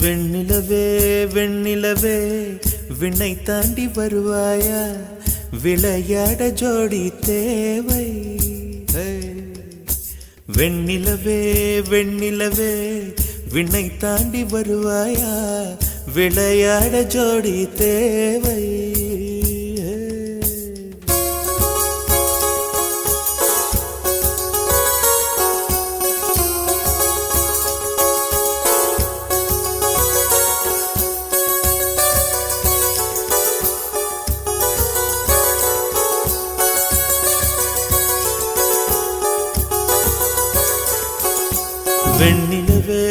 வெண்ணிலவே வெண்ணிலவே விண்ணை தாண்டி வருவாயா, விளையாட ஜோடி தேவை. வெண்ணிலவே வெண்ணிலவே விண்ணை தாண்டி வருவாயா, விளையாட ஜோடி தேவை. வெண்ணிலவே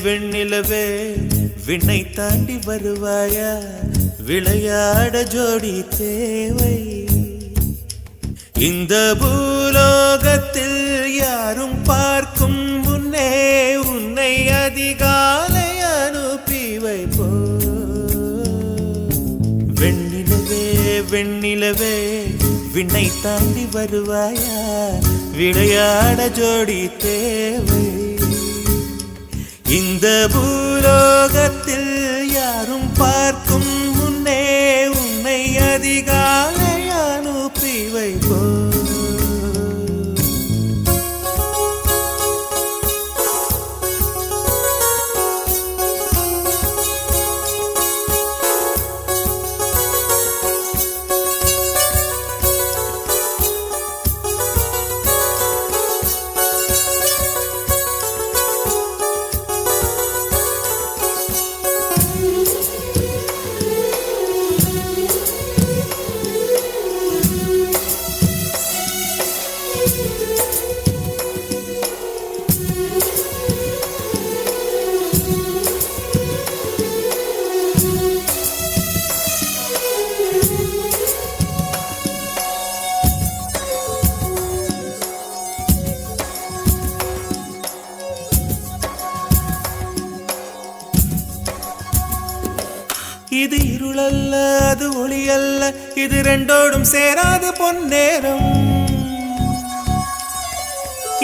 வெண்ணிலவே விண்ணை தாண்டி வருவாயா, விளையாட ஜோடி தேவை. இந்த பூலோகத்தில் யாரும் பார்க்கும் முன்னே உன்னை அதிகாலை அனுப்பி வைப்போ. வெண்ணிலவே வெண்ணிலவே விண்ணை தாண்டி வருவாயா, விளையாட ஜோடி தேவை. இந்த பூலோகத்தில் யாரும் பார்க்கும் முன்னே உன்னை அதிகாலை அனுப்பி வைப்போ. இது இருளல்ல அது ஒளி அல்ல, இது ரெண்டோடும் சேராது பொன்னேரம்.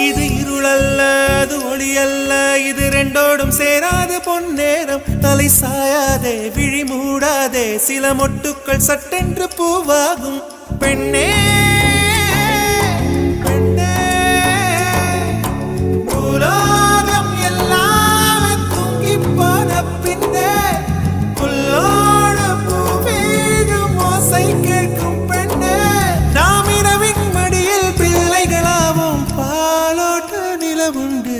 இது இருளல்ல அது ஒளி அல்ல, இது ரெண்டோடும் சேராது பொன்னேரம். தலை சாயாதே விழி மூடாதே, சில மொட்டுக்கள் சட்டென்று பூவாகும். பெண்ணே பெண்ணே பூலோகம் எல்லாம் தூங்கி போன பின்னே கேட்கும் பெண்ணே, நாம் இரவின் மடியில் பிள்ளைகளாவும் பாலோட்ட நிலவுண்டு.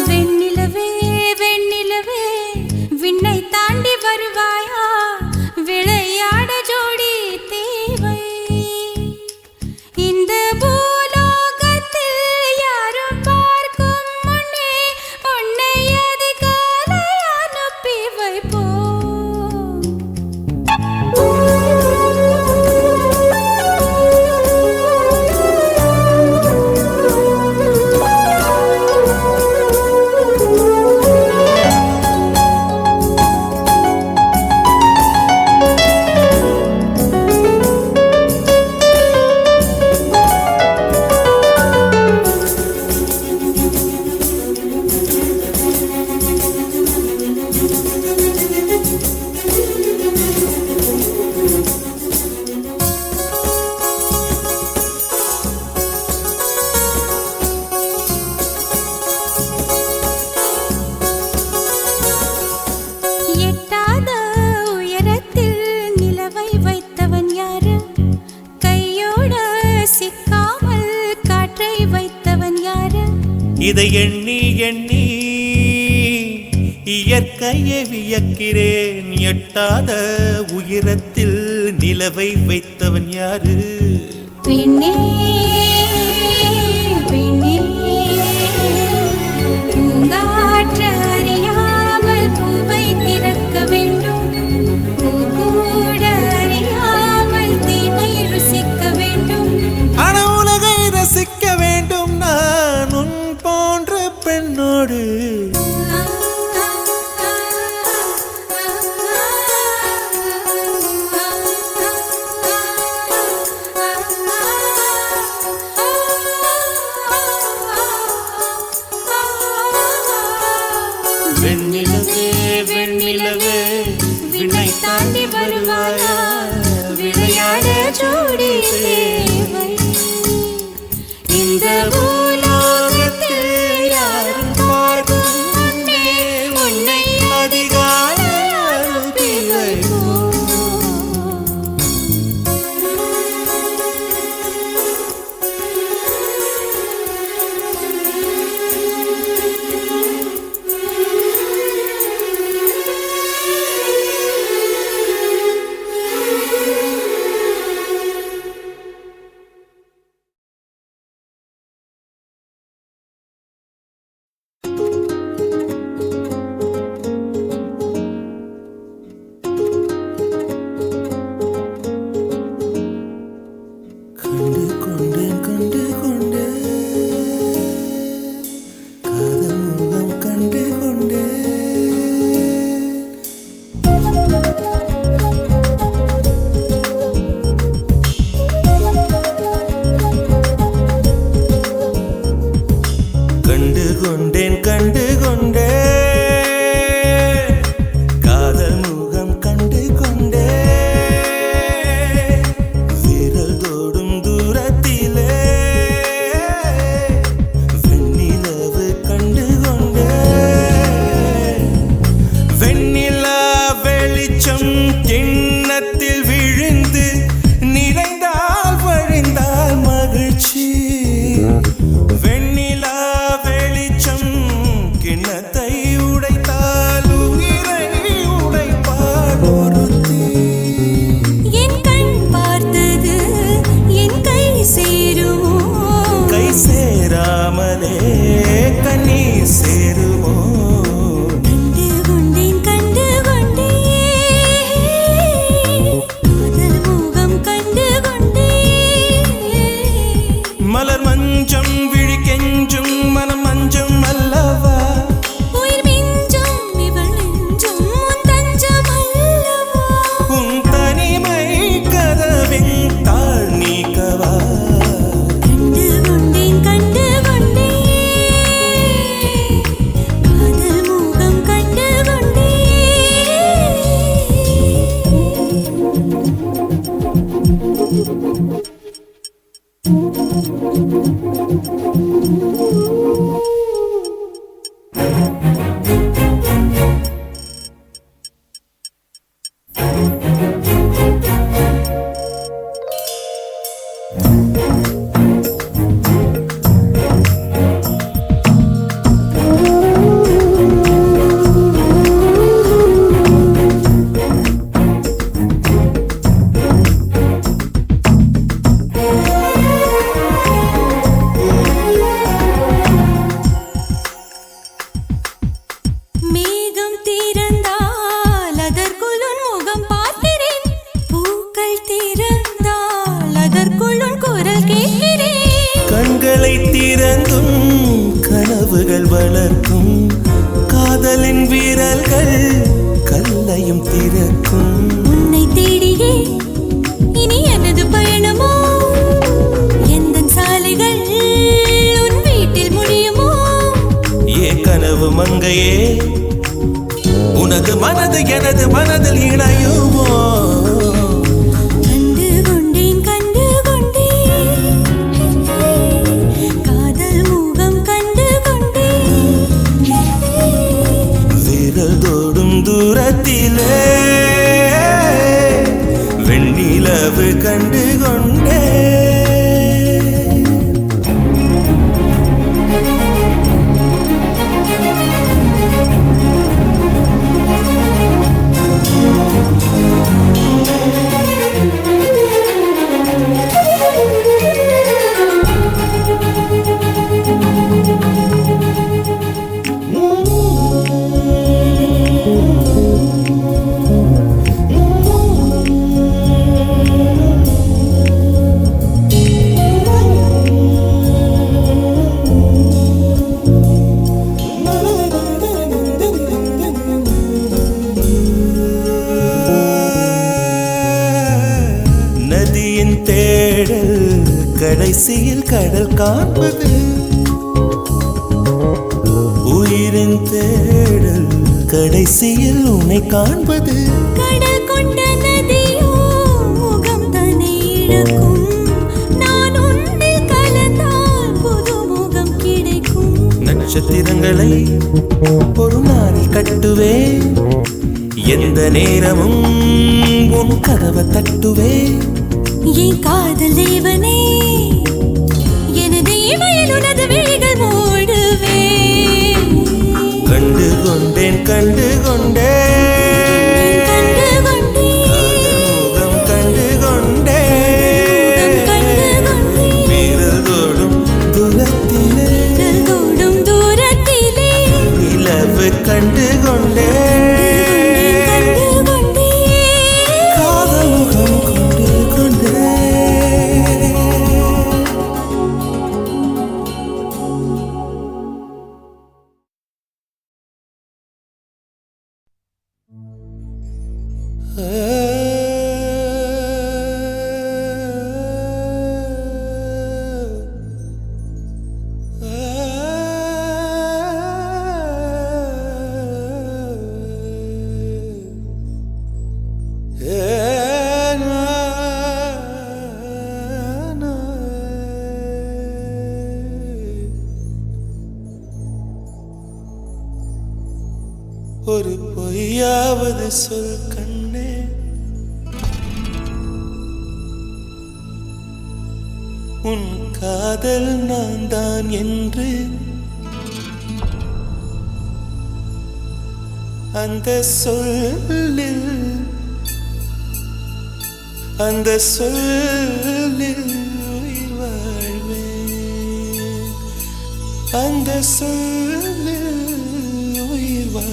வெண்ணிலவே வெண்ணிலவே விண்ணை தாண்டி வருவாயா, விளையாட ஜோடி தேவை. இந்த பூலோகத்தில் யாரும் பார்க்கும் முன்னே உன்னை அதிகாலை அனுப்பி வைப்போ. எட்டாத உயரத்தில் நிலவை வைத்தவன் யாரு, கையோட சிக்காமல் காற்றை வைத்தவன் யாரு. இதை எண்ணி எண்ணி இயற்கையை வியக்கிறேன். எட்டாத உயரத்தில் நிலவை வைத்தவன் யாரு. பெண்ணே பெண்ணே பூங்காற்று அறியாமல் பூவை திறக்க வேண்டும், பூக்கூட அறியாமல் தீமை ருசிக்க வேண்டும். ஆன உலகை ரசிக்க வேண்டும் நான் உன் போன்ற பெண்ணோடு. வெண்ணிலவே வெண்ணிலவே விண்ணை தாண்டி வருவாயா விளையாட ஜோடி தேவை இந்த பூலோகத்தில் யாரும் பார்க்கும் முன்னே உன்னை அதிகாலை அனுப்பி வைப்போம். கண்டு கொண்டேன் கண்டு கொண்டேன் காதல் முகம் கண்டு கொண்டேன் கண்டு கொண்டேன் கண்டு கொண்டேன் காதல் முகம் கண்டு கொண்டேன் விரல் தோடும் தூரத்திலே வெண்ணிலவு கண்டு கொண்டேன் வெண்ணிலா வெளிச்சம் கிண்ணத்தில் விழுந்து நிறைந்தால் வழிந்தால் மகிழ்ச்சி வெண்ணிலா வெளிச்சம் கிண்ணத்தை உடைத்தால் உயிரை உடைப்பார் ஒருத்தி என் கண் பார்த்தது என் கை சேருமோ கை சேராமலே கண்ணீர் சேருமோ கண்டு கொண்டேன் கண்டு கொண்டேன் காதல் முகம் கண்டு கொண்டேன் மலர் மஞ்சம் விழி கெஞ்சும் மனம் மஞ்சம் அல்லவா உயிர் மிஞ்சும் இவள் நெஞ்சும் உன் தஞ்சம் அல்லவா உன் தனிமை கதவின் தாழ் நீக்கவா கண்டு கொண்டேன் கண்டு கொண்டேன் காதல் முகம் கண்டு மேகம் திறந்தால் அதற்குள் உன் முகம் பார்க்கிறேன் பூக்கள் திறந்தால் அதற்குள் உன் குரல் கேட்கிறேன் கண்களை திறந்தும் கனவுகள் வளர்க்கும் காதலின் வீரர்கள் கல்லையும் திறக்கும் உன்னை தேடியே இனி எனது பயணமோ எந்தன் சாலைகள் உன் வீட்டில் முடியுமோ ஏ கனவு மங்கையே உனது மனது எனது மனதில் இணையுமோ கண்டு கொண்டேன் கண்டு கொண்டேன் காதல் முகம் கண்டு கொண்டேன் விரல் தோடும் தூரத்திலே வெண்ணிலவு கண்டு கொண்டேன் கடைசியில் கடல் காண்பது உயிரின் தேடல் கடைசியில் உன்னை காண்பது கடல் கொண்ட நதியோ முகம் தன்னை இழக்கும். நான் உன்னில் கலந்தால் புது முகம் கிடைக்கும். நட்சத்திரங்களை ஒரு நாளில் கட்டுவேன், எந்த நேரமும் உன் கதவை தட்டுவேன். என் காதல் தேவனே, எனது இமையில் உனது விழிகள் மூடுவே. கண்டு கொண்டேன் கண்டு கொண்டேன் கண்டு கொண்டேன் முகம் கண்டு கொண்டேன் கண்டு கொண்டேன் வீரல் தோடும் தூரத்திலே விரல் தொடும் தூரத்திலே நிலவு கண்டு கொண்டேன் கண்டு கொண்டேன். காதல் முகம் கொண்டு கொண்டேன். ஒரு பொய்யாவது சொல் கண்ணே, உன் காதல் நான் தான் என்று அந்த சொல்லில் உயிர் வாழ்வேன், அந்த சொல்லில் உயிர் வாழ்வேன்.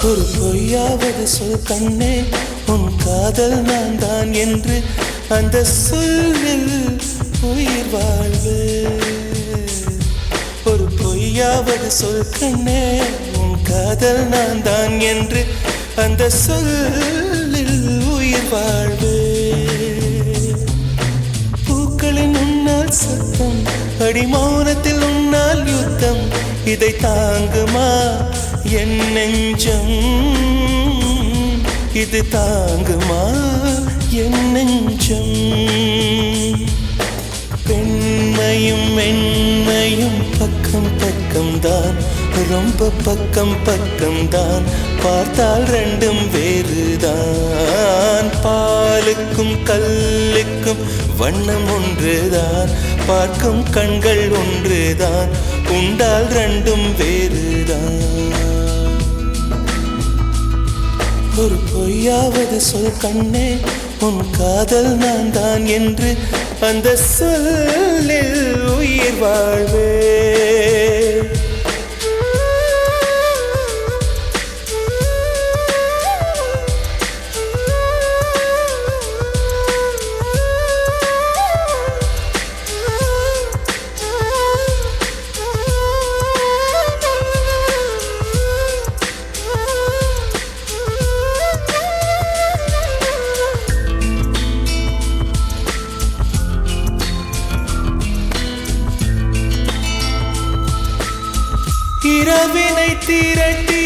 ஒரு பொய்யாவது சொல் கண்ணே, உன் காதல் நான் தான் என்று அந்த சொல்லில் உயிர் வாழ்வேன். ஒரு பொய்யாவது சொல் கண்ணே, உன் காதல் நான் தான் என்று அந்த சொல்லில் உயிர் வாழ்வேன். பூக்களின் உன்னால் சத்தம், அடிமௌனத்தில் உன்னால் யுத்தம், இதை தாங்குமா என் நெஞ்சம், இது தாங்குமா என் நெஞ்சம். பெண்மையும் மென்மையும் பக்கம் பக்கம்தான், ரொம்ப பக்கம் பக்கம்தான், பார்த்தால் ரெண்டும் வேறுதான். பாலுக்கும் கல்லுக்கும் வண்ணம் ஒன்றுதான், பார்க்கும் கண்கள் ஒன்றுதான், உண்டால் ரெண்டும் வேறுதான். ஒரு பொய்யாவது சொல் கண்ணே, உன் காதல் நான் தான் என்று அந்த சொல்லில் உயிர் வாழ்வே. இரவினை திரட்டி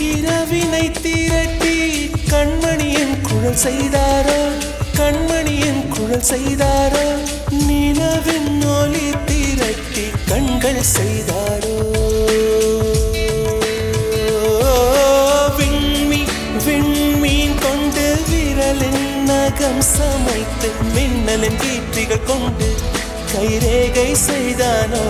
இரவினை திரட்டி கண்மணியின் குழல் செய்தாரோ, கண்மணியின் குழல் செய்தாரோ, நிலவின் ஒளி திரட்டி கண்கள் செய்தாரோ. நகம் சமைத்து மின்னலின் கீற்றிகள் கொண்டு கைரேகை செய்தானோ.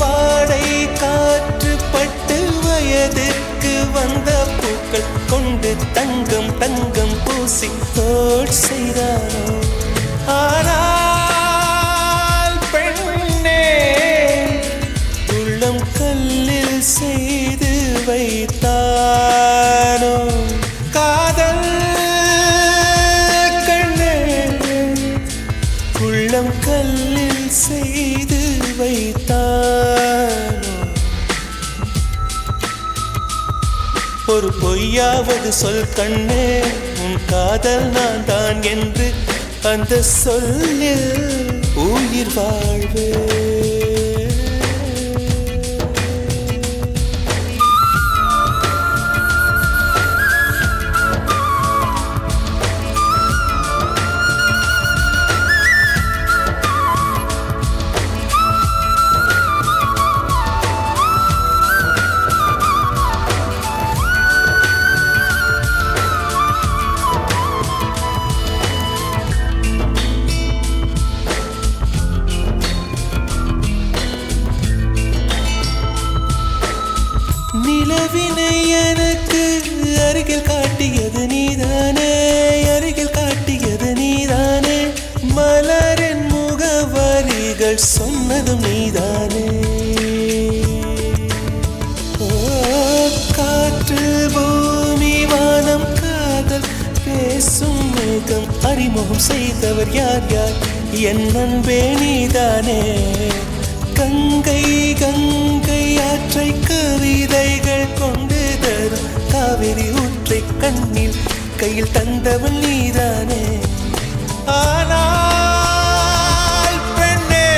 வாடை காற்று பட்டு வயதிற்கு வந்த பூக்கள் கொண்டு தங்கம் தங்கம் பூசி தோட் செய்தானோ. ஆனால் பெண்ணே உள்ளம் கல்லில் செய் ஒரு பொய்யாவது சொல் கண்ணே, உன் காதல் நான் தான் என்று அந்த சொல்லில் உயிர் வாழ்வே. நிலவினை எனக்கு அருகில் காட்டியது நீதானே, அருகில் காட்டியது நீதானே. மலரின் முகவரிகள் சொன்னதும் நீதானே. ஓ காற்று பூமி வானம் காதல் பேசும் மேகம் அறிமுகம் செய்தவர் யார் யார், என் அன்பே நீதானே. கங்கை கங்கை ஆற்றை கவிதைகள் கொண்டு தரும் காவிரி ஊற்றை கண்ணில் கையில் தந்தவன் நீதானே. ஆனால் பெண்ணே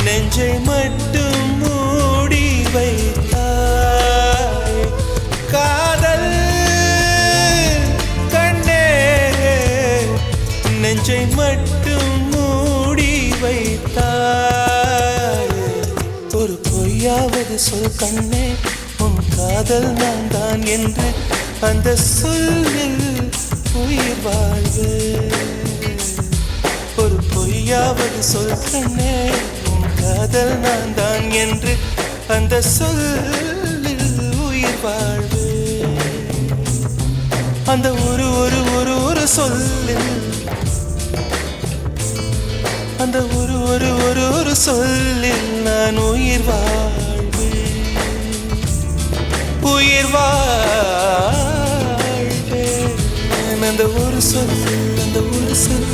நெஞ்சை மட்டும் மூடி வைத்தாய், காதல் கண்ணே நெஞ்சை மட்டும் மூடி வைத்தாய். ஒரு பொய்யாவது சொல் கண்ணே, உன் காதல் நான் தான் என்று அந்த சொல்லில் உயிர் வாழ்வு. ஒரு பொய்யாவது சொல் கண்ணே, உன் காதல் நான் தான் என்று அந்த சொல்லில் உயிர் வாழ்வு. அந்த ஒரு ஒரு ஒரு ஒரு சொல்லில், அந்த ஒரு ஒரு ஒரு ஒரு சொல்லில் நான் உயிர் வாழ்வேன், உயிர் வாழ்வேன். அந்த ஒரு சொல், அந்த ஒரு சொல்,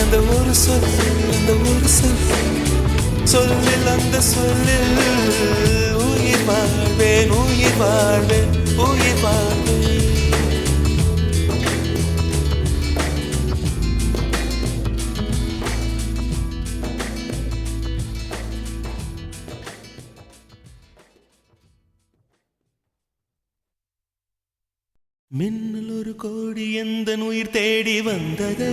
அந்த ஒரு சொல், அந்த ஒரு சொல் சொல்லில், அந்த சொல்லில் உயிர் வாழ்வேன், உயிர் வாழ்வேன், உயிர் வாழ்வேன். மின்னல் ஒரு கோடி எந்த உயிர் தேடி வந்தது,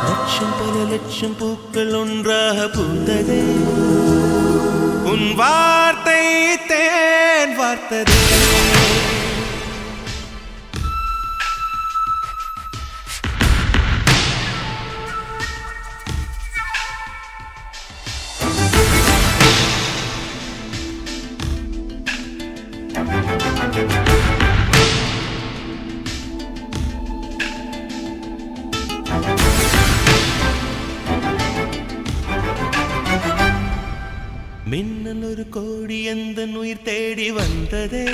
லட்சம் பல லட்சம் பூக்கள் ஒன்றாக பூத்தது, உன் வார்த்தை தேன் வார்த்தது. மின்னல் ஒரு கோடி எந்த உயிர் தேடி வந்ததே,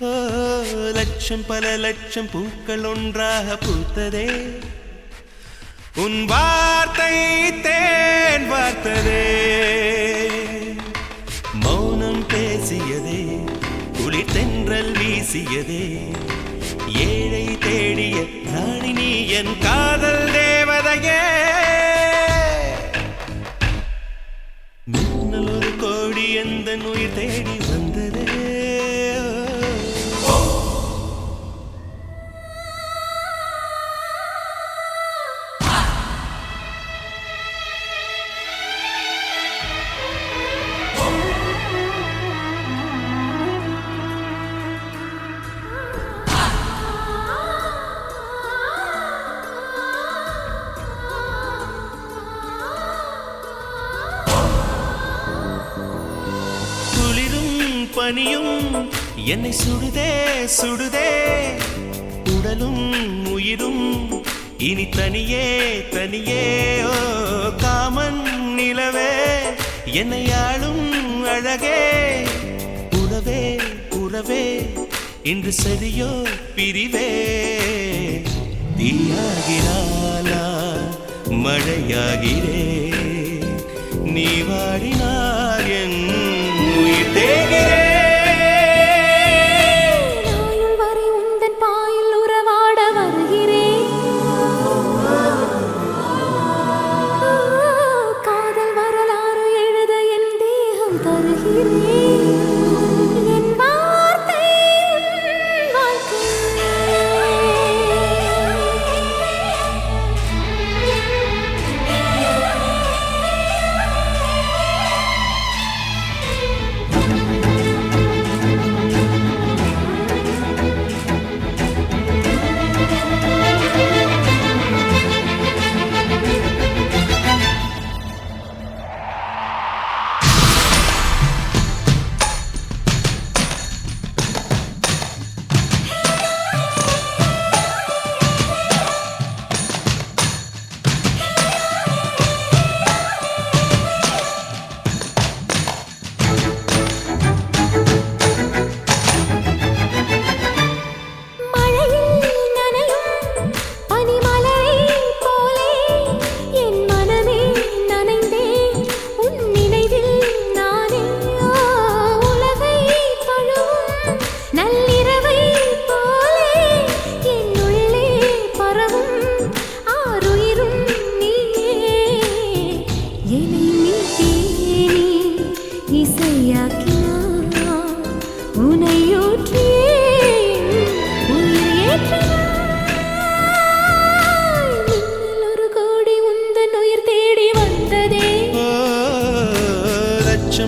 ஓ லட்சம் பல லட்சம் பூக்கள் ஒன்றாக பூத்ததே, உன் வார்த்தை தேன் வார்த்ததே. மௌனம் பேசியதே, குளிர் தென்றல் வீசியதே, ஏழை தேடிய ராணி நீ என் காதல் தேவதையே. மின்னல் ஒரு கோடி எந்த உயிர் தேடி வந்ததே. பனியும் என்னை சுடுதே சுடுதே, உடலும் உயிரும் இனி தனியே தனியே. ஓ காமன் நிலவே என்னை ஆளும் அழகே, உறவே உறவே இன்று சரியோ பிரிவே. தீயாகினாலா மழையாகிறே, நீ வாடினார் என் உயிர் தேகிறேன். ஆயுள் வரை உந்தன் பாயில் உறவாட வருகிறேன். காதல் வரலாறு எழுத என் தேகம் தருகிறேன். என் வார்த்தை உன் வாழ்க்கை.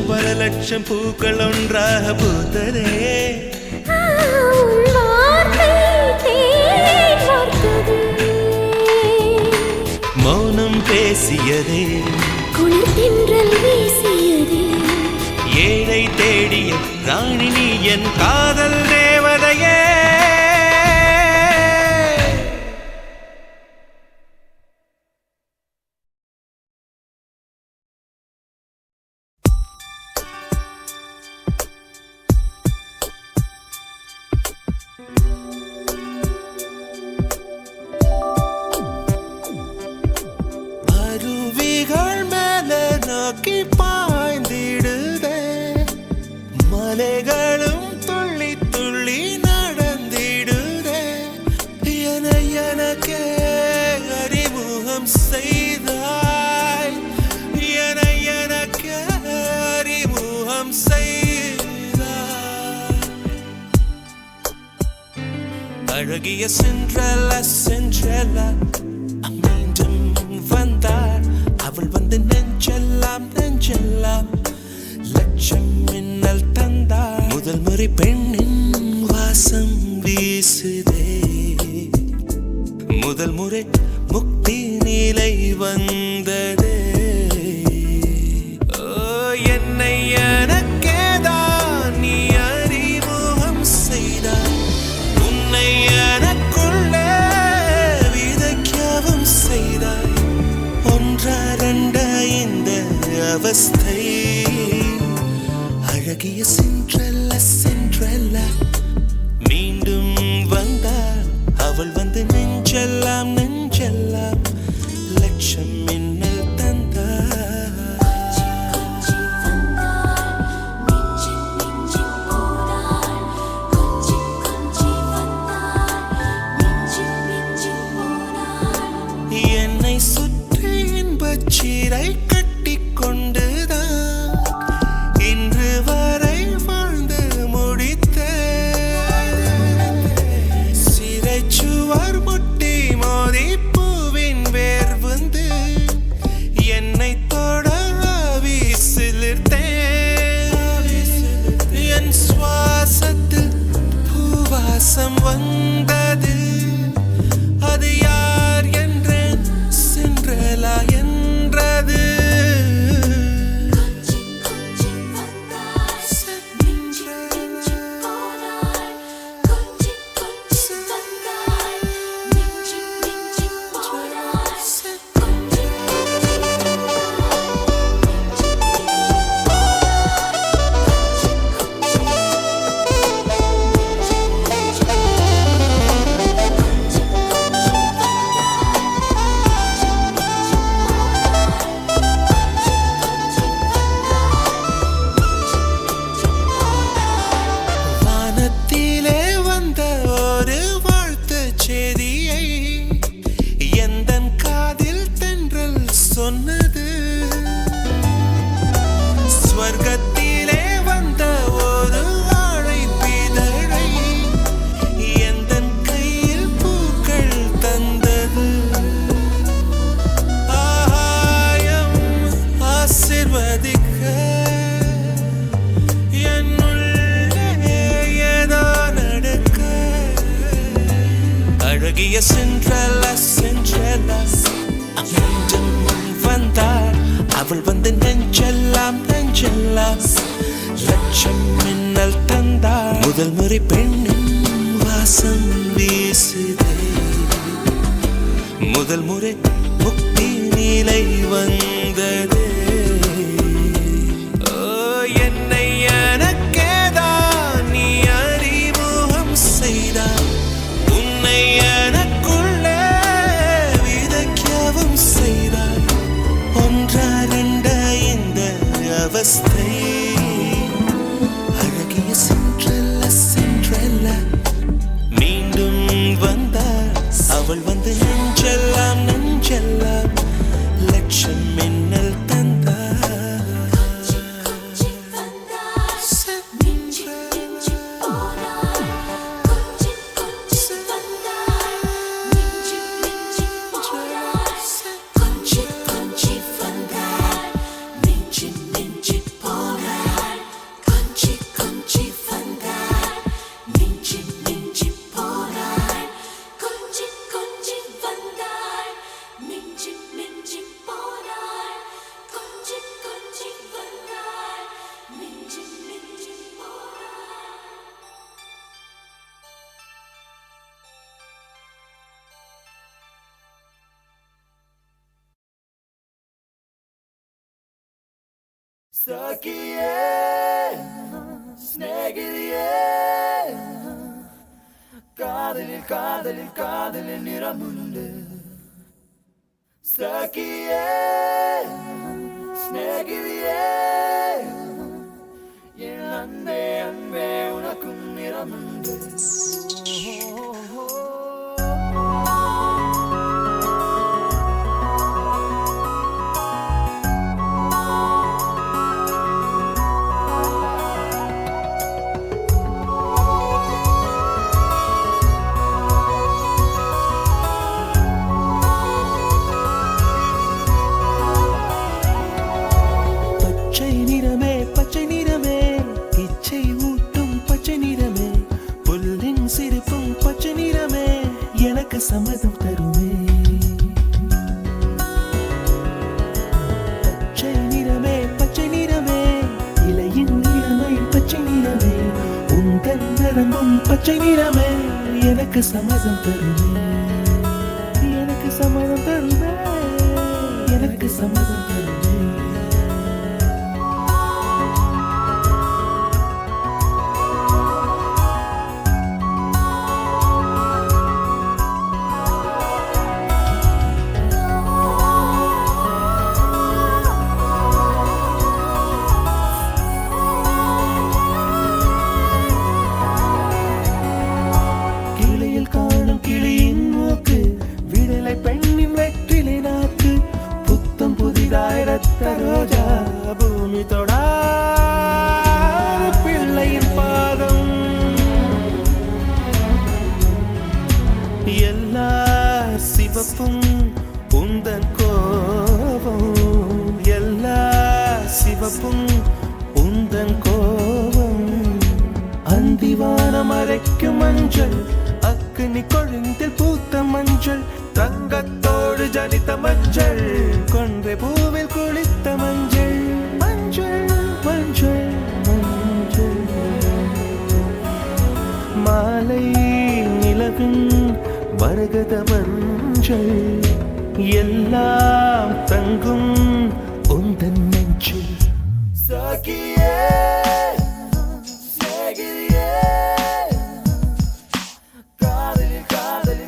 பல லட்சம் பூக்கள் ஒன்றாக பூத்ததே. மௌனம் பேசியதே, குளிர் தென்றல் வீசியதே. ஏழை தேடிய ராணி நீ என் காதல் தேவதையே. அருவிகள் மேல நோக்கி பாய்ந்திடுதே, மலைகளும் துள்ளி துள்ளி நடந்திடுதே. எனக்கே அறிமுகம் செய்தாய், எனக்கே அறிமுகம் செய்தாய். அழகிய சென்றல சென்றல மீண்டும் வந்தார். அவள் வந்து நெஞ்செல்லாம் நெஞ்செல்லாம் லட்சம் மின்னல் தந்தார். முதல் முறை பெண்ணின் வாசம் வீசுதே, முதல் முறை முக்தி நிலை வந்ததே. ஓ என்னை எனக்கேதான் நீ அறிமுகம் செய்தாய், உன்னை எனக்குள்ளே விதைக்கவும் செய்தாய். ஒன்றா ரெண்டா இந்த அவஸ்தை, அழகிய சென்றல்ல சென்றல்ல மீண்டும் வந்தாள். அவள் வந்து நெஞ்செல்லாம் நெஞ்செல்லாம் லட்சம் மின்னல் தந்தாள். என்னை சுற்றி இன்பச் சீரை கட்டிக் கொண்டுதான் இன்று வரை வாழ்ந்து முடித்த சிறைச்சுவர் முட்டி மோதி பூவின் வேர் வந்து என்னை தொட வீசிலிர்த்தேன். என் சுவாசத்தில் பூவாசம் வந்தது, அது யார் என்றேன் சென்றலா என்றது. சென்றல சென்றல மீண்டும் வந்தாள் அவள் வந்து நெஞ்செல்லாம் நெஞ்செல்லாம் லட்சம் மின்னல் தந்தாள் முதல் முறை பெண்ணின் வாசம் வீசுதே முதல் முறை முக்தி நிலை வந்ததே என்னை எனக்கேதான் நீ அறிமுகம் செய்தாய் உன்னை எனக்குள்ளே விதைக்கவும் செய்தாய் ஒன்றா ரெண்டா இந்த அவஸ்தை அழகிய சென்றல்ல சென்றல்ல மீண்டும் வந்தாள் அவள் வந்து நெஞ்செல்லாம் நெஞ்செல்லாம் லட்சம் மின்னல் தந்தாள் Sakiye, snegiliye, kadalil niramunde. Sakiye, snegiliye, yen anbe unakun niramunde. பச்சை நிறமே இச்சை ஊட்டும் பச்சை நிறமே புல்லின் சிரிப்பும் பச்சை நிறமே எனக்கு சம்மதம் தருமே பச்சை நிறமே இலையின் நிறமை பச்சை நிறமே உங்கள் நரம்பும் பச்சை நிறமே எனக்கு சம்மதம் தருமே எனக்கு சம்மதம் தருமே எனக்கு சம்மதம் தருமே ரோஜா பூமி தொடா பிள்ளையின் பாதம் எல்லா சிவப்பும் உந்தன் கோபம் எல்லா சிவப்பும் உந்தன் கோபம் அந்திவானம் அரைக்கும் மஞ்சள் அக்னி கொழுந்தில் பூத்த மஞ்சள் தங்கத்தோடு ஜனித்த மஞ்சள் கொன்றை பூவில் குளித்த மஞ்சள் மஞ்சள் மஞ்சள் மஞ்சள் மாலை நிலவின் மரகத மஞ்சள் எல்லாம் தங்கும் உந்தன் நெஞ்சில் Sakiye, snegiliye,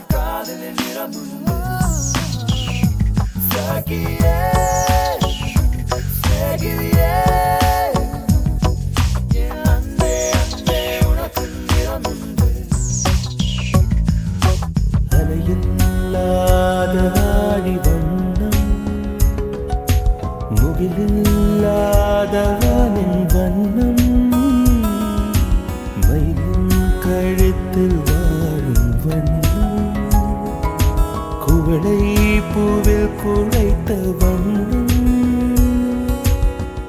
kadalil niramunde. Sakiye, snegiliye, yen anbe unakun niramunde. அலையில்லாத வாடி வண்ணம் முகிலில்லாத வானின் வண்ணம் மயிலின் கழுத்தில் வாழும் வண்ணம் குவளை பூவில் குழைத்த வண்ணம்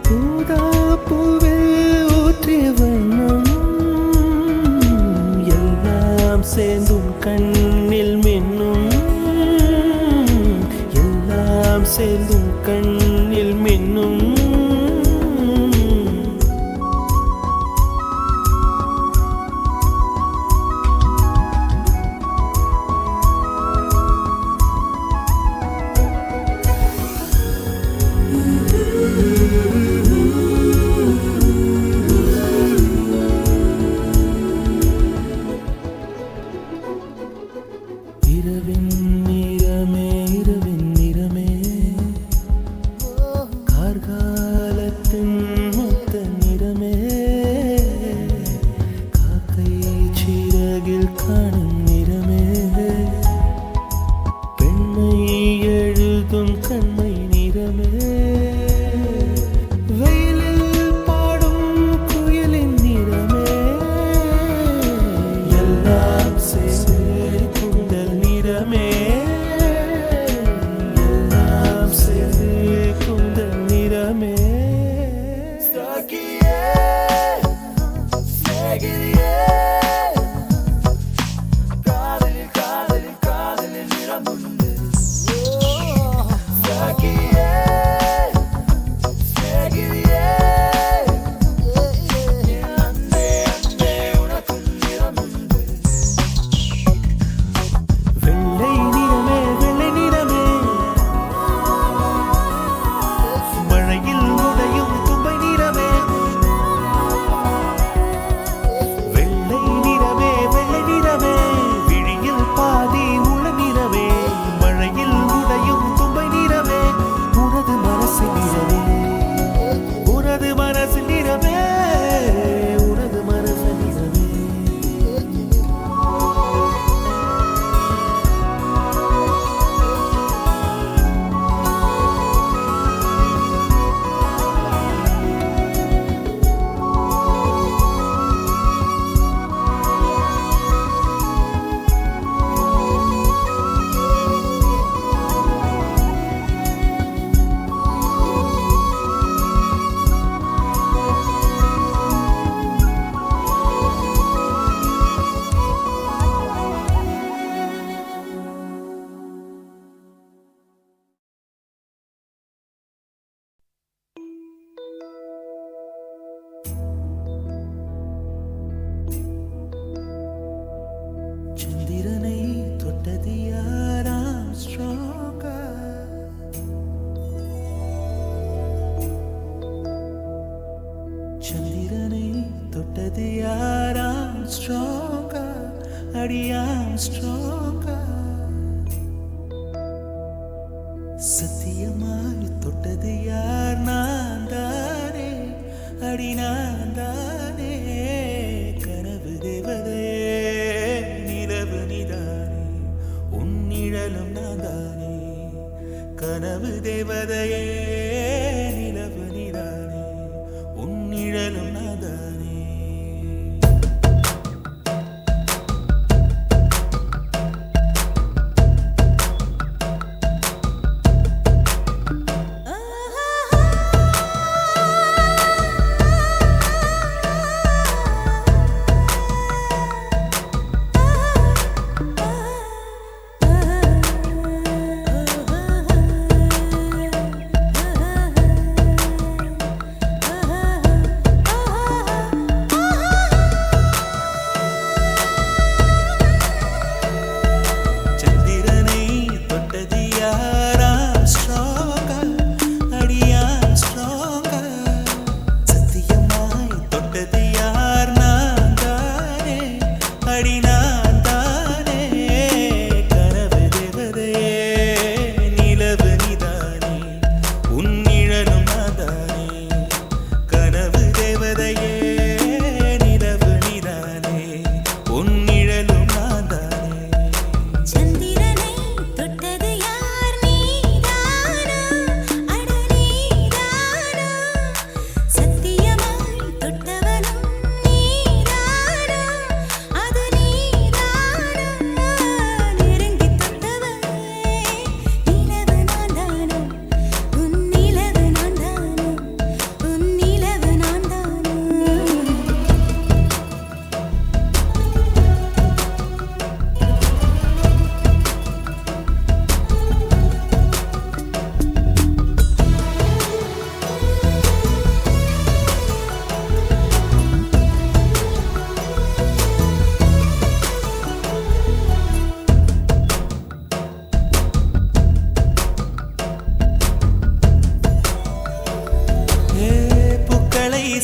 பூதா பூவில் ஊற்றிய வண்ணம் எல்லாம் சேர்ந்தும் கண்ணில் மின்னும் சேர்ந்தும் கண்ணில் மின்னும் இரவின் நிறமே இரவின் நிறமே கார்காலத்தின் மொத்த நிறமே காக்கை சிறகில் காணும் நிறமே பெண்மை எழுதும் கண்மை நிறமே வெயிலில் பாடும் குயிலின் நிறமே எல்லாம் சேர்ந்து கூந்தல் நிறமே எல்லாம் சேர்ந்து கூந்தல் நிறமே Sakiye, sevgiliye, kaderin kaderin kaderin niramındı. Sakiye, sevgiliye, ande ande unakun niramındı. வெள்ளை நிறமே வெள்ளை நிறமே மழையில் உடையும் தும்பை நிறமே வெள்ளை நிறமே வெள்ளை நிறமே விழியில் பாதி உள்ள நிறமே மழையில் உடையும் தும்பை நிறமே உனது மனசு நிறமே உனது மனசு நிறமே உனது மனசு நிறமே சந்திரனை தொட்டது யாராம் ஸ்ட்ராங்கா சந்திரனை தொட்டது யாராம் ஸ்ட்ராங்கா அடியாம் ஸ்ட்ராங்கா சத்தியமாய் தொட்டது யார் நான் தானே அடி நான் தானே கனவு தேவதையே நிலவு நிதானே உன் நிழலும் நான் தானே கனவு தேவதையே நிலவு நிதானே உன் நிழலும் நான் தானே ஆ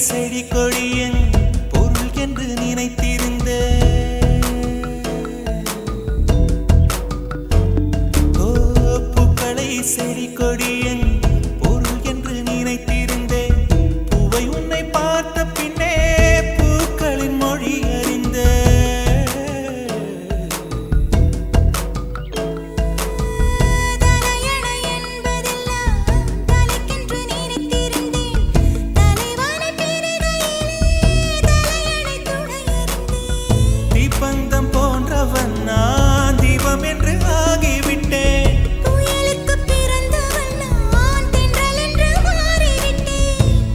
செடி கொடியன் பொருள் என்று நினைத்திருந்த பூக்களை செடி கொடியன் பொருள் என்று நினைத்திருந்தேன் பூவை உன்னை பார்த்த பின்னே பூக்களின் மொழி அறிந்த தீபந்தம் போன்றவன் நான் தீபம் என்று ஆகிவிட்டேன்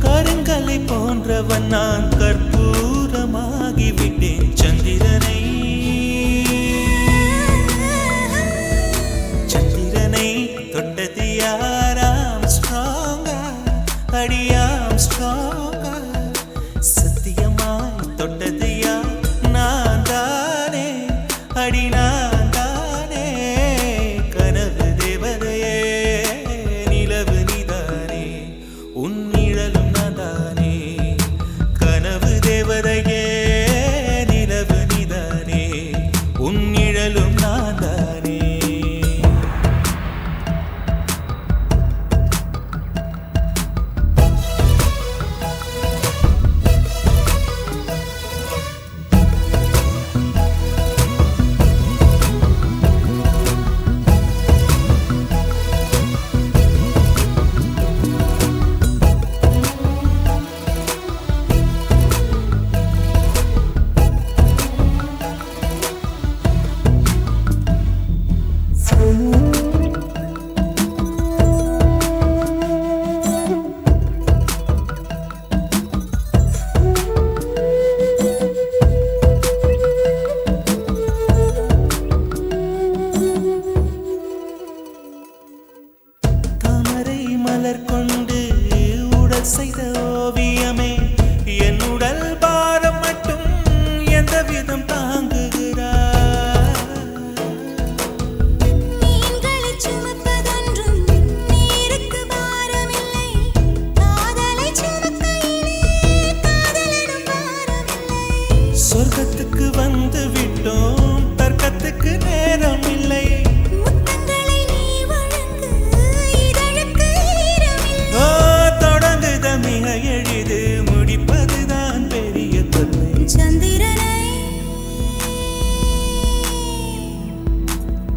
கருங்கலை போன்றவன் நான் கற்பூரமாகிவிட்டேன் சந்திரனை தொட்டது யாராம் ஸ்ட்ராங்கா அடியாம் ஸ்ட்ராங்கா சத்தியமாய் தொட்டது யார் நான் தானே அடி நான் தானே கனவு தேவதையே நிலவு நீதானே உன் நிழலும் நான் தானே கனவு தேவதையே நிலவு நீதானே உன் நிழலும் நான் தானே தாமரை மலர் கொண்டு உடல் செய்த ஓவியமே என் உடல் பாரம் மட்டும் எந்த விதம் தாங்குகிறார் சொர்க்கத்துக்கு வந்து விட்டோம் தர்க்கத்துக்கு நேரம் இல்லை தொடங்குத மிக எளிது முடிப்பதுதான் பெரிய தொல்லை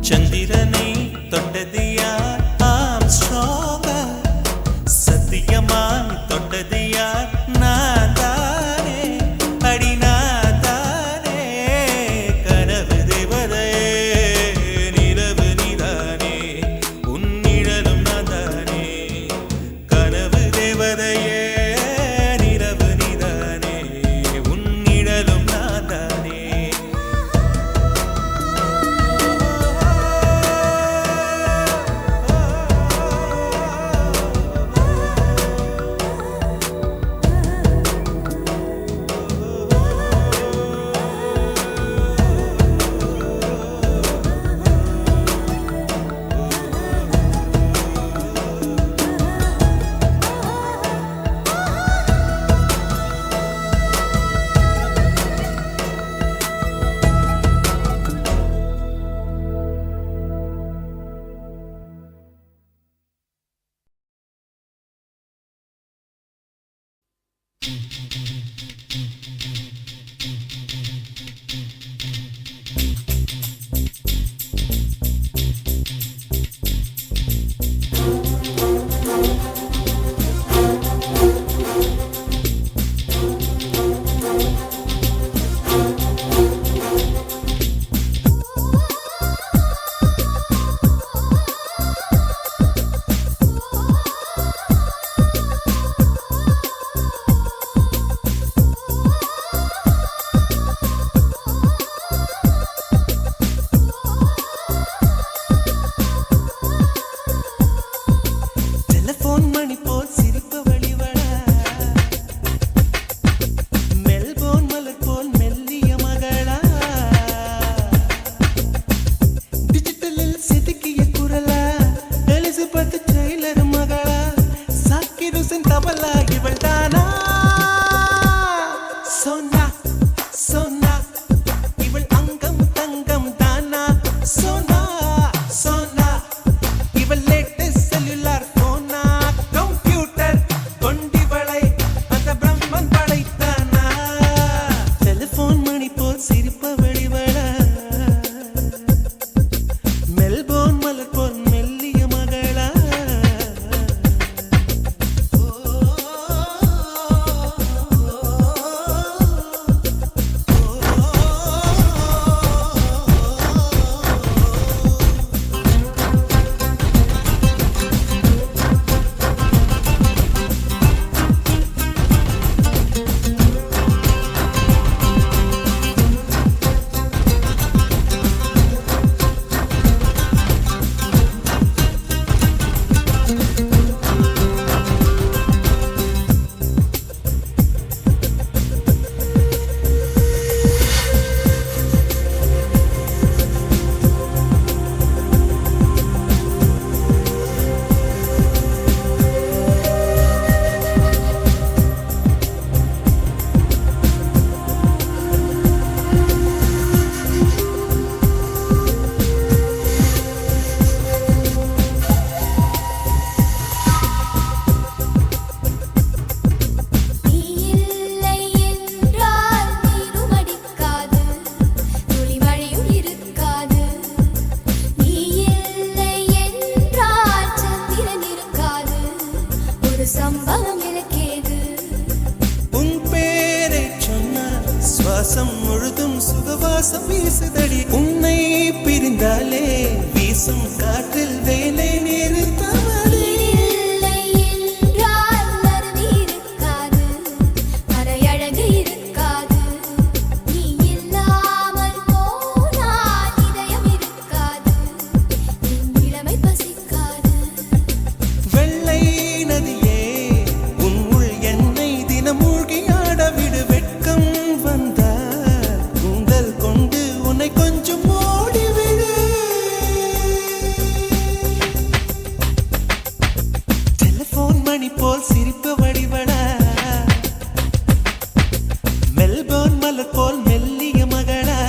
சந்திரனை தொட்டது யார் ஆம் ஸ்ட்ராங்கா சத்தியமாய் தொட்டது யார் நான் தானே அடி நான் தானே கனவு தேவதையே நிலவு நீதானே உன் நிழலும் நான் தானே கனவு தேவதையே நிலவு நீதானே உன் நிழலும் நான் தானே சுகவாசம் வீசுதடி உன்னை பிரிந்தாலே வீசும் காற்றில் வேலை நிறுத்தவளே இல்லை என்றால் மறதி இருக்காது, மறையழகு இருக்காது. நீ இல்லாமல் போனால் இதயம் இருக்காது, என் இளமை பசிக்காது. வெள்ளை நதியே உன் உள் என்னை தினம் மூழ்கியாட விடு வெட்கம் வந்தா கூந்தல் கொண்டு உன்னை கொஞ்சம் ஓடிவிடு டெலிபோன் மணி போல் சிரிப்பு வடிவடா மெல்போர்ன் மலர் போல் மெல்லிய மகளா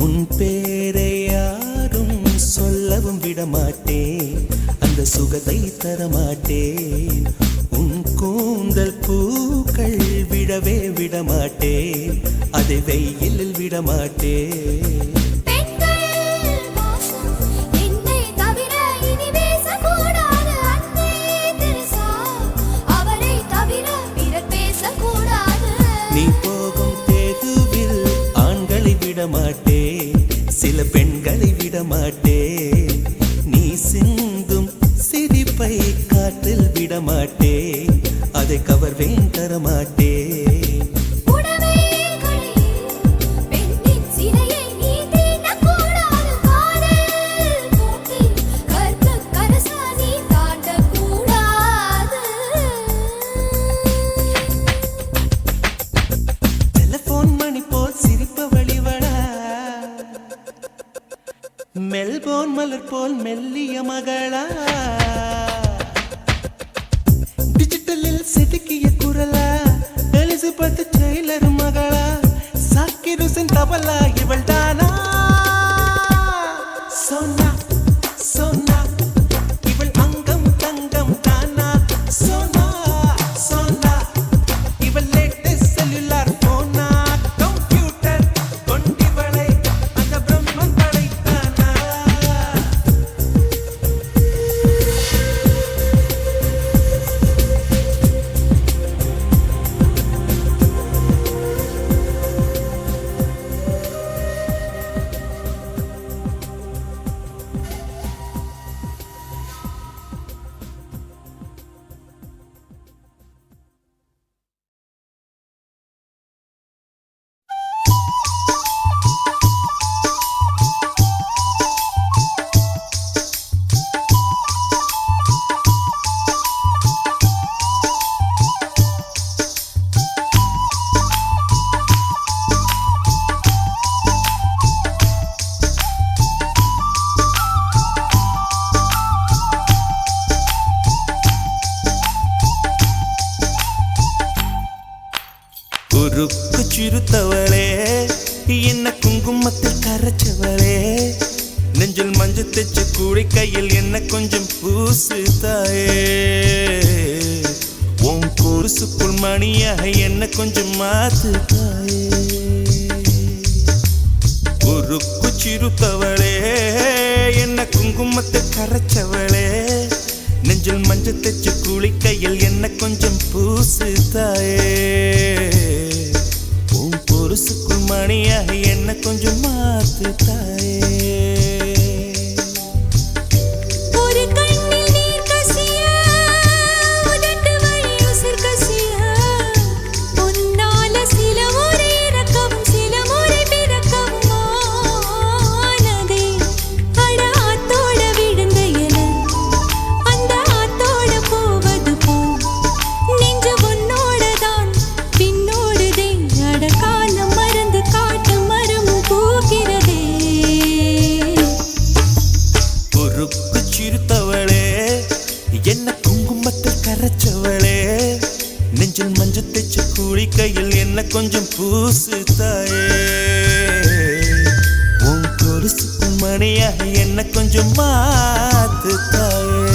உன் பேரை யாரும் சொல்லவும் விடமாட்டேன் அந்த சுகத்தை தரமாட்டேன் உன் கூந்தல் பூக்கள் விடவே விடமாட்டேன் அதை வெயிலில் விடமாட்டேன் பெண்கள் மோசம் என்னை தவிர இனி பேசக்கூடாது. அன்னை தெரசா அவரை தவிர பிறர் பேசக்கூடாது. நீ போகும் தேதுவில் ஆண்களை விடமாட்டேன் சில பெண்களை விடமாட்டேன் நீ சிந்தும் சிரிப்பை காற்றில் விடமாட்டேன் அதை கவர்வேன் தரமாட்டேன் உடவே கழியும் பெண்ணின் சிலையை நீ தீண்டக்கூடாது. காதல் போக்கில் கற்பு கரசா நீ தாண்டக்கூடாது. டெலிபோன் மணி போல் சிரிப்பு வழிவடா மெல்போர்ன் மலர் போல் மெல்லிய மகளா டிஜிட்டலில் செதுக்கிய குரலா எலிசபெத் டெய்லர் மகளா சாக்கிர் ஹுசைன் தபலா இவள் தானா சோனா சோனா இவள் அங்கம் தங்கம் தானா சோனா சோனா இவள் லேட்டஸ்ட் செல்லுலார் போனா கம்ப்யூட்டர் கொண்டிவளை அந்த பிரம்மன் படைத்தானா குறுக்கு சிறுத்தவளே என்ன குங்குமத்தில் கரைச்சவளே நெஞ்சில் மஞ்சள் தைச்சு கூடை கையில் என்ன கொஞ்சம் பூசு தாயே உன் குருசுக்குள் மணியாக என்ன கொஞ்சம் மாத்து தாயே குறுக்கு சிறுத்தவளே என்ன குங்குமத்தில் கரைச்சவளே நெஞ்சில் மஞ்சள் தைச்சு கூலி கையில் என்ன கொஞ்சம் பூசு தாயே உன் பொருசுக்குள் மணியாக என்ன கொஞ்சம் மாத்து தாயே ஒரு கண்ணில் நீர் கசிய உதட்டு வழி உசிர் கசிய உன்னால சில முறை இறக்கவும் சில முறை பிறக்கவும் ஆனதே அட ஆத்தோட விழுந்த இல அந்த ஆத்தோட போவது போல் நெஞ்சு உன்னோடதான் பின்னோடுதே அட காலம் மறந்து காட்டு மரமும் பூக்கிறதே நெஞ்சில் மஞ்சள் தேச்சு குளிக்கையில் என்ன கொஞ்சம் பூசு தாயே உன் கொலுசுக்கு மணியாக என்ன கொஞ்சம் மாத்து தாயே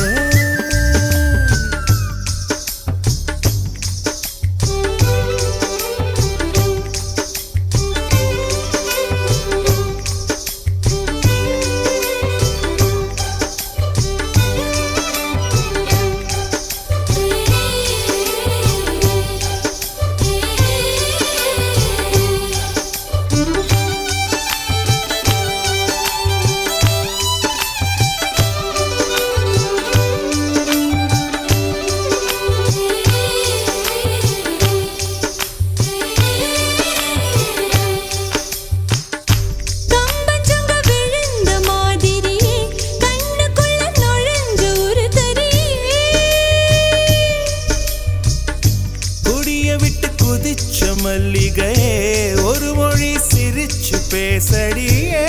மல்லிகையே ஒரு மொழி சிரிச்சு பேசடியே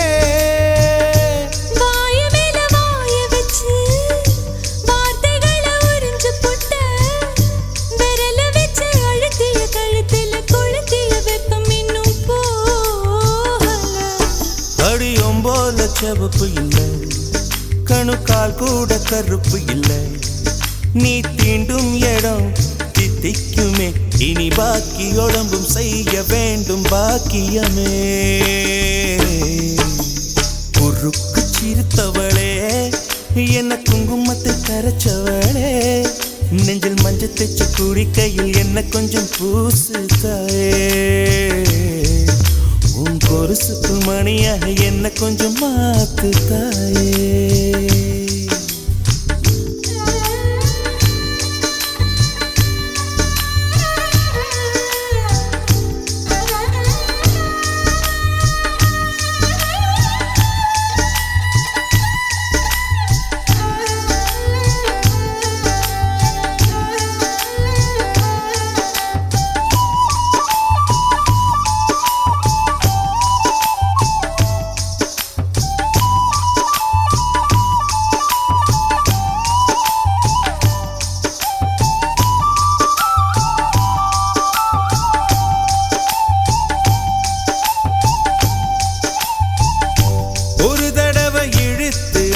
வாய மேல வாய வச்சு வார்த்தைகளை உறிஞ்சு புட்ட விரல வச்சு அழுத்திய கழுத்துல கொளுத்திய வெப்பம் இன்னும் போகல அடியும் போல செவப்பு இல்லை கணுக்கால் கூட கருப்பு இல்லை நீ தீண்டும் இடம் தித்திக்குமே இனி பாக்கி உடம்பும் செய்ய வேண்டும் பாக்கியமே குறுக்கு சிரித்தவளே என்ன குங்குமத்தை கரைச்சவளே நெஞ்சில் மஞ்சள் தேச்சு குடிக்கையில் என்ன கொஞ்சம் பூசு தாயே உன் கொலுசுக்கு மணியாக என்ன கொஞ்சம் மாத்து தாயே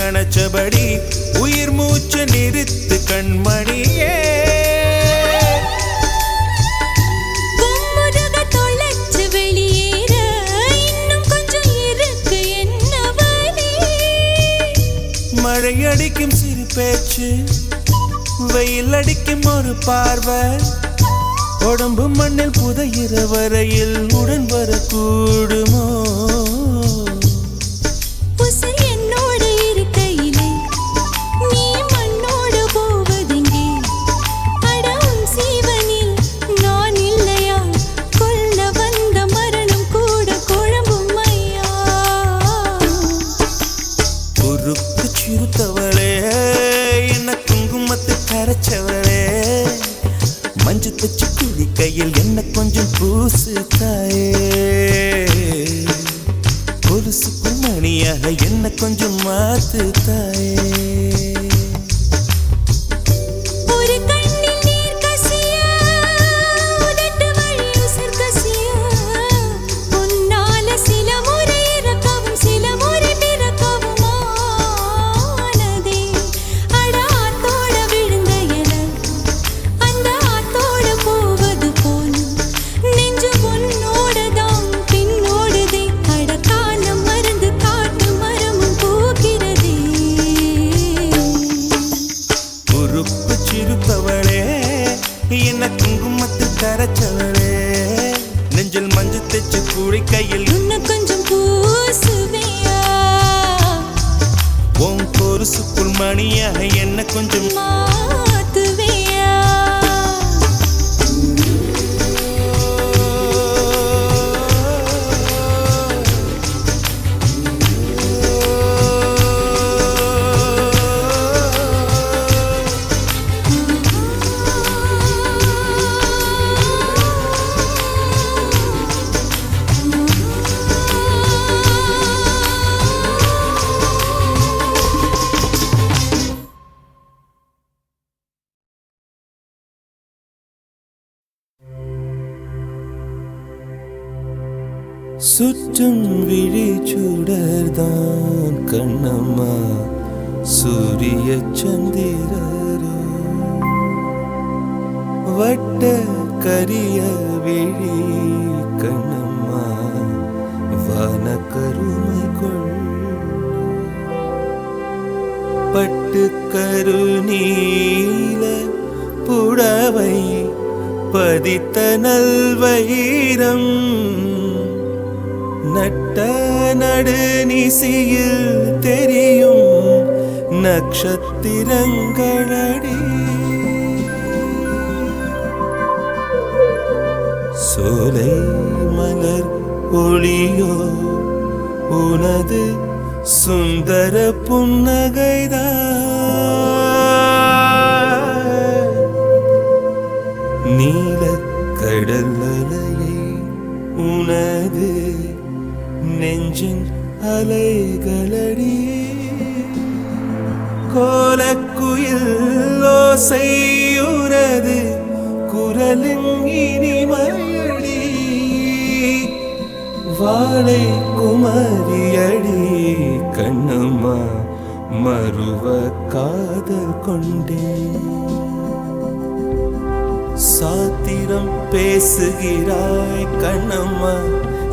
அணைச்சபடி உயிர் மூச்சு நிறுத்து கண்மணியே கும்முருக தொலைச்சு வெளியேற இன்னும் கொஞ்சம் இருக்கு என்ன வழி மழை அடிக்கும் சிறு பேச்சு வெயில் அடிக்கும் ஒரு பார்வை உடம்பு மண்ணில் புதையிற வரையில் உடன் வரக்கூடுமோ சிறுத்தவளே என்ன குங்குமத்தை கரைச்சவளே மஞ்சு தச்சு குளிக்கையில் என்ன கொஞ்சம் பூசு தாயே கொலுசுக்கு மணியாக என்ன கொஞ்சம் மாத்து தாயே சிறுத்தவளே என்ன குங்குமத்தில் கரைச்சவளே நெஞ்சில் மஞ்சு தேச்சு குளிக்கையில் இன்னும் கொஞ்சம் பூசுவியா உன் கொலுசுக்குள் மணியாக என்ன கொஞ்சம் மாத்துவியா சுற்றும் விழி சுடர்தான் கண்ணம்மா சூரிய சந்திரரோ வட்ட கரிய விழி கண்ணம்மா வான கருமை கொள் பட்டு கருநீல புடவை பதித்த நல்வயிரம் நட்ட நடுநிசியில் தெரியும் நட்சத்திரங்களடி சோலை மலர் ஒளியோ உனது சுந்தர புன்னகைதான் நீல கடல் அலையை உனது நெஞ்சின் அலைகளடி கோலக்குயில் ஓசையுனது குரலின் இனிமையடி வாழை குமரியடி கண்ணம்மா மறுவ காதல் கொண்டேன் சாத்திரம் பேசுகிறாய் கண்ணம்மா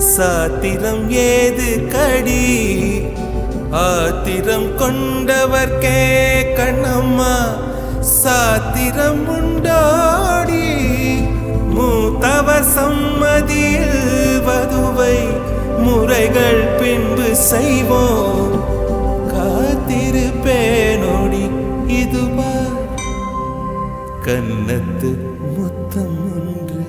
சாத்திரம் ஏது கடி ஆத்திரம் கொண்டவர்க்கே கண்ணம்மா சாத்திரம் உண்டாடி மூத்தவர் சம்மதியில் வதுவை முறைகள் பின்பு செய்வோம் காத்திருப்பேனோடி இதுவா கன்னத்து முத்தம் ஒன்று